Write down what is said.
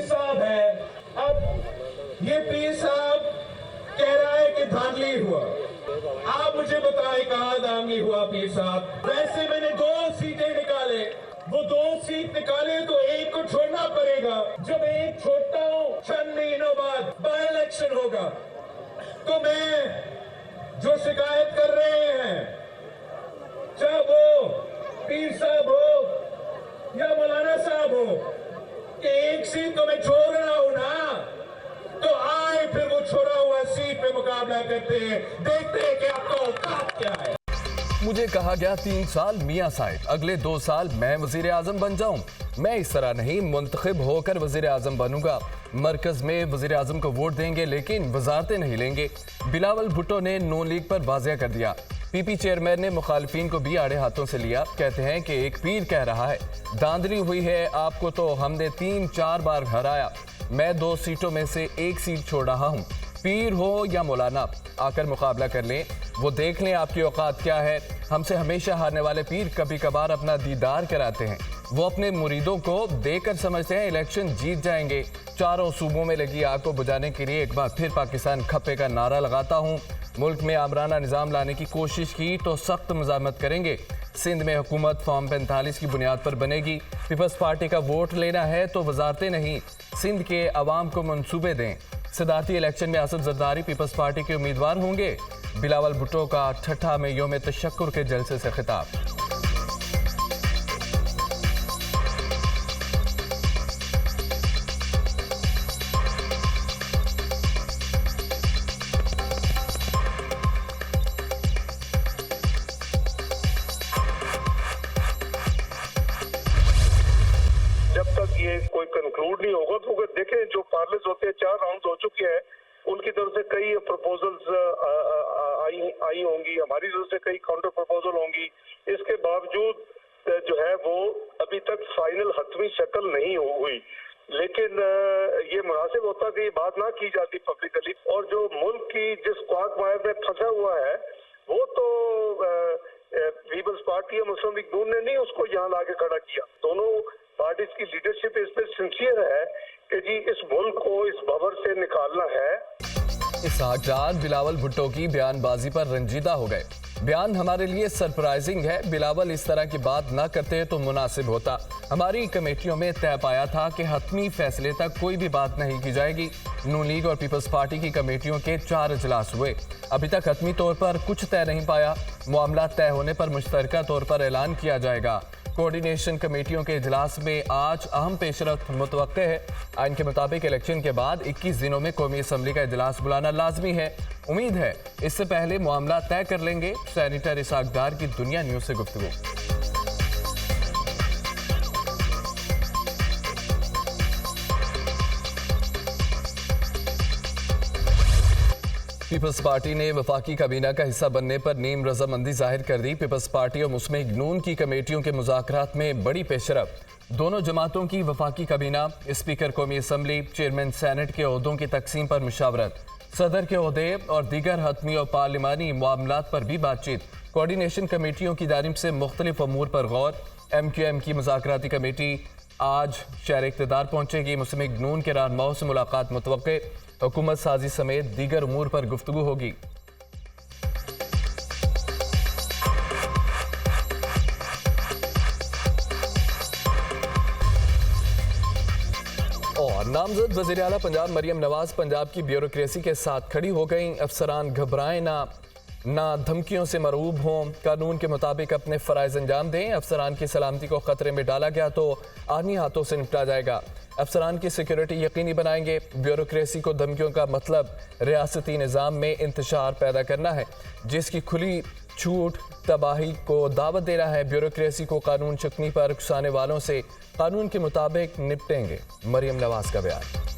साहब है, अब ये पीर साहब कह रहा है कि धांधली हुआ। आप मुझे बताएं कहाँ धांधली हुआ पीर साहब? वैसे मैंने 2 सीटें निकाले, वो 2 सीट निकाले तो एक को छोड़ना पड़ेगा। जब एक छोड़ता हूँ 6 महीनों बाद बाय इलेक्शन होगा, तो मैं जो शिकायत कर रहे हैं, चाहे वो पीर साहब हो या मौलाना साहब हो, कि एक सीट तो मैं छोड़ रहा हूं ना, तो आए फिर वो छोड़ा हुआ सीट पे मुकाबला करते हैं, देखते हैं कि आपका औकात क्या है। मुझे कहा गया 3 साल मियां साहिब, अगले 2 साल मैं वजीर आजम बन जाऊं। मैं इस तरह नहीं, मुंतखब होकर वजीर आजम बनूंगा। मरकज में वजीर आजम को वोट देंगे लेकिन वजारतें नहीं लेंगे। बिलावल भुट्टो ने नून लीग पर वाजिया कर दिया। पीपी चेयरमैन ने मुखालिफिन को भी आड़े हाथों से लिया। कहते हैं कि एक पीर कह रहा है धांधली हुई है, आपको तो हमने 3-4 बार हराया। मैं 2 सीटों में से 1 सीट छोड़ रहा हूँ। पीर हो या मौलाना, आकर मुकाबला कर लें, वो देख लें आपकी औकात क्या है। हमसे हमेशा हारने वाले पीर कभी कभार अपना दीदार कराते हैं। वो अपने मुरीदों को देकर समझते हैं इलेक्शन जीत जाएंगे। चारों सूबों में लगी आग को बुझाने के लिए एक बार फिर पाकिस्तान खप्पे का नारा लगाता हूँ। मुल्क में आमराना निज़ाम लाने की कोशिश की तो सख्त मज़ामत करेंगे। सिंध में हुकूमत फॉर्म 45 की बुनियाद पर बनेगी। पीपल्स पार्टी का वोट लेना है तो वजारतें नहीं, सिंध के अवाम को मंसूबे दें। सदारती इलेक्शन में आसिफ जरदारी पीपल्स पार्टी के उम्मीदवार होंगे। बिलावल भुट्टो का ठट्ठा में योम तशक्कुर के जलसे से खिताब। जब तक ये कोई कंक्लूड नहीं होगा, तो देखें जो पार्लर्स होते हैं 4 राउंड हो चुके हैं, उनकी तरफ से कई प्रपोजल्स आई होंगी, हमारी तरफ से कई काउंटर प्रपोजल होंगी। इसके बावजूद जो है वो अभी तक फाइनल हतमी शक्ल नहीं हुई। लेकिन ये मुनासिब होता कि ये बात ना की जाती पब्लिकली, और जो मुल्क की जिस क्वागमायर में फंसा हुआ है वो तो पीपल्स पार्टी या मुस्लिम लीग नून ने नहीं उसको यहाँ लाके खड़ा किया। दोनों पार्टीज की लीडरशिप इस पर सिंसियर है कि जी इस मुल्क को इस भंवर से निकालना है। इसहाक डार बिलावल भुट्टो की बयानबाजी पर रंजीदा हो गए। बयान हमारे लिए सरप्राइजिंग है। बिलावल इस तरह की बात ना करते तो मुनासिब होता। हमारी कमेटियों में तय पाया था कि हतमी फैसले तक कोई भी बात नहीं की जाएगी। नून लीग और पीपल्स पार्टी की कमेटियों के 4 इजलास हुए, अभी तक हतमी तौर पर कुछ तय नहीं पाया। मामला तय होने पर मुश्तरका तौर पर ऐलान किया जाएगा। कोऑर्डिनेशन कमेटियों के इजलास में आज अहम पेशरफ्त मुतवक्के है। आइन के मुताबिक इलेक्शन के बाद 21 दिनों में कौमी असम्बली का इजलास बुलाना लाजमी है। उम्मीद है इससे पहले मामला तय कर लेंगे। सेनेटर इसहाक डार की दुनिया न्यूज से गुफ्तगू। पीपल्स पार्टी ने वफाकी काबीना का हिस्सा बनने पर नीम रजामंदी जाहिर कर दी। पीपल्स पार्टी और मुस्लिम लीग नून की कमेटियों के मुज़ाकरात में बड़ी पेशरफ्त। दोनों जमातों की वफाकी काबीना, स्पीकर कौमी असम्बली, चेयरमैन सेनेट के ओहदों की तकसीम पर मुशावरत, सदर के ओहदे और दीगर हतमी और पार्लिमानी मामलात पर भी बातचीत। कोऑर्डिनेशन कमेटियों की जानिब से मुख्तलिफ अमूर पर गौर। MQM की मुज़ाकराती कमेटी आज शहर इक़्तिदार पहुंचेगी। मुस्लिम लीग नून के रहनुमाओं से मुलाकात मुतवक्के। हुकूमत साजी समेत दीगर उमूर पर गुफ्तगू होगी। और नामजद वज़ीर आला पंजाब मरियम नवाज पंजाब की ब्यूरोक्रेसी के साथ खड़ी हो गई। अफसरान घबराएं ना धमकियों से मरूब हों, कानून के मुताबिक अपने फ़राइज़ अंजाम दें। अफसरान की सलामती को ख़तरे में डाला गया तो आनी हाथों से निपटा जाएगा। अफसरान की सिक्योरिटी यकीनी बनाएंगे। ब्यूरोक्रेसी को धमकियों का मतलब रियासती निज़ाम में इंतशार पैदा करना है, जिसकी खुली छूट तबाही को दावत देना है। ब्यूरोक्रेसी को कानून चकनी पर उकसाने वालों से कानून के मुताबिक निपटेंगे। मरियम नवाज का बयान।